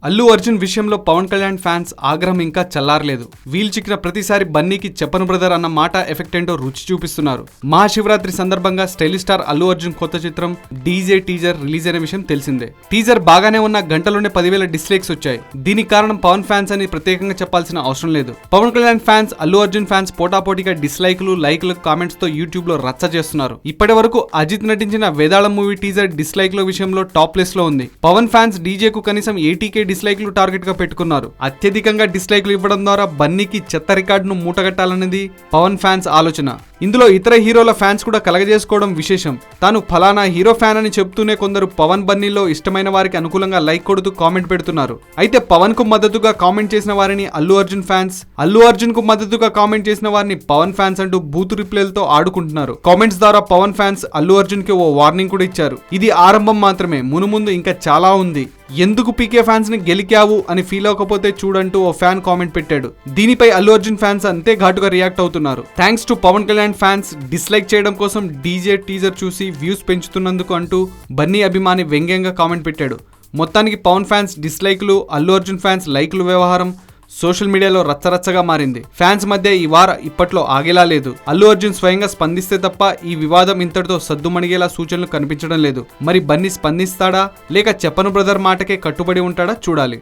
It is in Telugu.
అల్లు అర్జున్ విషయంలో పవన్ కళ్యాణ్ ఫ్యాన్స్ ఆగ్రహం ఇంకా చల్లారలేదు. వీల్ చిక్కిన ప్రతిసారి బన్నీకి చెప్పను బ్రదర్ అన్న మాట ఎఫెక్ట్ ఏంటో రుచి చూపిస్తున్నారు. మహాశివరాత్రి సందర్భంగా స్టైలిష్ స్టార్ అల్లు అర్జున్ కొత్త చిత్రం డీజే టీజర్ రిలీజ్ అయిన విషయం తెలిసిందే. టీజర్ బాగానే ఉన్న గంటలోనే 10,000 డిస్లైక్స్ వచ్చాయి. దీనికి కారణం పవన్ ఫ్యాన్స్ అని ప్రత్యేకంగా చెప్పాల్సిన అవసరం లేదు. పవన్ కళ్యాణ్ ఫ్యాన్స్ అల్లు అర్జున్ ఫ్యాన్స్ పోటాపోటీగా డిస్లైక్లు లైక్లు కామెంట్స్ తో యూట్యూబ్ లో రచ్చ చేస్తున్నారు. ఇప్పటి వరకు అజిత్ నటించిన వేదాళం మూవీ టీజర్ డిస్లైక్ల విషయంలో టాప్ ప్లేస్ లో ఉంది. పవన్ ఫ్యాన్స్ డీజే కు కనీసం 80K డిస్లైక్లు టార్గెట్ గా పెట్టుకున్నారు. అత్యధికంగా డిస్లైక్లు ఇవ్వడం ద్వారా బన్నీకి చెత్త రికార్డును మూటగట్టాలనేది పవన్ ఫ్యాన్స్ ఆలోచన. ఇందులో ఇతర హీరోల ఫ్యాన్స్ కూడా కలగజేసుకోవడం విశేషం. తాను ఫలానా హీరో ఫ్యాన్ అని చెప్తూనే కొందరు పవన్ బన్నీలో ఇష్టమైన వారికి అనుకూలంగా లైక్ కొడుతూ కామెంట్ పెడుతున్నారు. అయితే పవన్ కు మద్దతుగా కామెంట్ చేసిన వారిని అల్లు అర్జున్ ఫ్యాన్స్, అల్లు అర్జున్ కు మద్దతుగా కామెంట్ చేసిన వారిని పవన్ ఫ్యాన్స్ అంటూ బూతు రిప్లైలతో ఆడుకుంటున్నారు. కామెంట్స్ ద్వారా పవన్ ఫ్యాన్స్ అల్లు అర్జున్ కి ఓ వార్నింగ్ కూడా ఇచ్చారు. ఇది ఆరంభం మాత్రమే, మునుముందు ఇంకా చాలా ఉంది. ఎందుకు పీకే ఫ్యాన్స్ ని గెలికావు అని ఫీల్ అవ్వకపోతే చూడంటూ ఓ ఫ్యాన్ కామెంట్ పెట్టాడు. దీనిపై అల్లు అర్జున్ ఫ్యాన్స్ అంతే ఘాటుగా రియాక్ట్ అవుతున్నారు. Thanks to Pavan Kalyan fans dislike చేయడం కోసం డీజే టీజర్ చూసి వ్యూస్ పెంచుతున్నందుకు అంటూ బన్నీ అభిమాని వ్యంగ్యంగా కామెంట్ పెట్టాడు. మొత్తానికి పవన్ ఫ్యాన్స్ డిస్లైక్లు, అల్లు అర్జున్ ఫ్యాన్స్ లైక్లు వ్యవహారం సోషల్ మీడియాలో రచ్చరచ్చగా మారింది. ఫ్యాన్స్ మధ్య ఈ వార ఇప్పట్లో ఆగేలా లేదు. అల్లు అర్జున్ స్వయంగా స్పందిస్తే తప్ప ఈ వివాదం ఇంతటితో సద్దుమణిగేలా సూచనలు కనిపించడం లేదు. మరి బన్నీ స్పందిస్తాడా లేక చెప్పను బ్రదర్ మాటకే కట్టుబడి ఉంటాడా చూడాలి.